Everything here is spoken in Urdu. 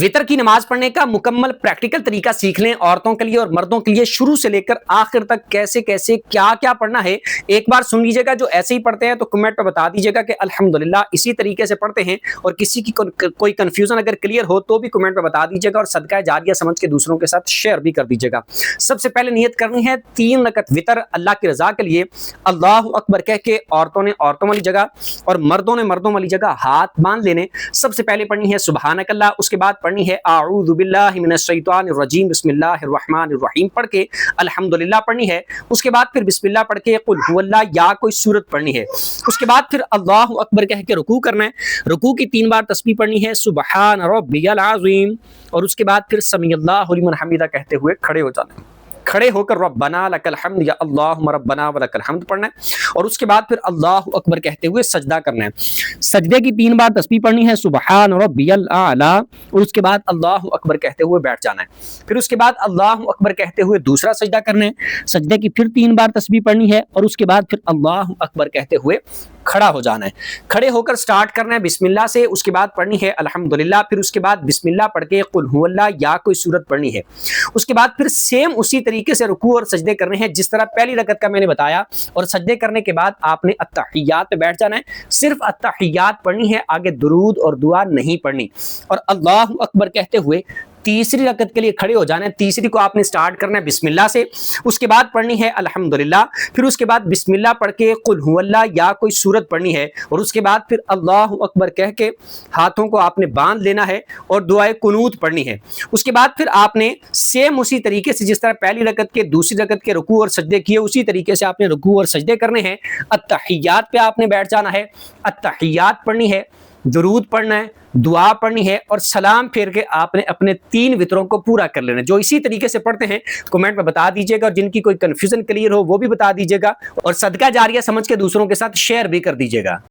وطر کی نماز پڑھنے کا مکمل پریکٹیکل طریقہ سیکھ لیں، عورتوں کے لیے اور مردوں کے لیے شروع سے لے کر آخر تک کیسے کیسے کیا کیا پڑھنا ہے ایک بار سن لیجیے گا۔ جو ایسے ہی پڑھتے ہیں تو کمنٹ پہ بتا دیجیے گا کہ الحمدللہ اسی طریقے سے پڑھتے ہیں، اور کسی کی کوئی کنفیوژن اگر کلیئر ہو تو بھی کمنٹ پہ بتا دیجیے گا، اور صدقہ جاریہ سمجھ کے دوسروں کے ساتھ شیئر بھی کر دیجیے گا۔ سب سے پہلے نیت کرنی ہے 3 رکعت وطر اللہ کی رضا کے لیے، اللہ اکبر کہہ کے عورتوں نے عورتوں والی جگہ اور مردوں نے مردوں والی جگہ ہاتھ باندھ لینے۔ سب سے پہلے پڑھنی ہے سبحانک اللہ، اس کے بعد پڑھنی ہے اعوذ باللہ من الشیطان الرجیم بسم اللہ الرحمن الرحیم پڑھ کے الحمدللہ پڑھنی ہے۔ اس کے بعد پھر بسم اللہ پڑھ کے قل هو اللہ یا کوئی سورت پڑھنی ہے۔ اس کے بعد پھر اللہ اکبر کہہ کے رکوع کرنا ہے، رکوع کی 3 بار تسبیح پڑھنی ہے سبحان ربی العظیم، اور اس کے بعد پھر سمی اللہ لمن حمیدہ کہتے ہوئے کھڑے ہو جانا ہے، کھڑے ہو کر ربنا لک الحمد یا اللہم ربنا ولک الحمد پڑھنا ہے، اور اس کے بعد پھر اللہ اکبر کہتے ہوئے سجدہ کرنا ہے۔ سجدے کی 3 بار تسبیح پڑھنی ہے سبحان ربی الاعلی، اور اس کے بعد اللہ اکبر کہتے ہوئے بیٹھ جانا ہے۔ پھر اس کے بعد اللہ اکبر کہتے ہوئے دوسرا سجدہ کرنا ہے، سجدے کی پھر 3 بار تسبیح پڑھنی ہے، اور اس کے بعد پھر اللہ اکبر کہتے ہوئے کھڑا ہو جانا ہے۔ کھڑے ہو کر سٹارٹ کرنا ہے بسم اللہ سے، اس کے بعد پڑھنی ہے الحمدللہ، پھر اس کے بعد بسم اللہ پڑھ کے قل هو اللہ یا کوئی سورت پڑھنی ہے۔ اس کے بعد پھر سیم اسی طریقے سے رکوع اور سجدے کرنے ہیں جس طرح پہلی رکعت کا میں نے بتایا، اور سجدے کرنے کے بعد آپ نے التحیات پہ بیٹھ جانا ہے، صرف التحیات پڑھنی ہے، آگے درود اور دعا نہیں پڑھنی، اور اللہ اکبر کہتے ہوئے تیسری رکعت کے لیے کھڑے ہو جانا ہے۔ تیسری کو آپ نے سٹارٹ کرنا ہے بسم اللہ سے، اس کے بعد پڑھنی ہے الحمدللہ، پھر اس کے بعد بسم اللہ پڑھ کے قل هو اللہ یا کوئی سورت پڑھنی ہے، اور اس کے بعد پھر اللہ اکبر کہہ کے ہاتھوں کو آپ نے باندھ لینا ہے اور دعائے قنوت پڑھنی ہے۔ اس کے بعد پھر آپ نے سیم اسی طریقے سے جس طرح پہلی رکعت کے دوسری رکعت کے رکوع اور سجدے کیے اسی طریقے سے آپ نے رکوع اور سجدے کرنے ہیں۔ التحیات پہ آپ نے بیٹھ جانا ہے، التحیات پڑھنی ہے، درود پڑھنا ہے، دعا پڑھنی ہے، اور سلام پھیر کے آپ نے اپنے 3 وطروں کو پورا کر لینا ہے۔ جو اسی طریقے سے پڑھتے ہیں کمنٹ میں بتا دیجیے گا، اور جن کی کوئی کنفیوژن کلیئر ہو وہ بھی بتا دیجیے گا، اور صدقہ جاریہ سمجھ کے دوسروں کے ساتھ شیئر بھی کر دیجیے گا۔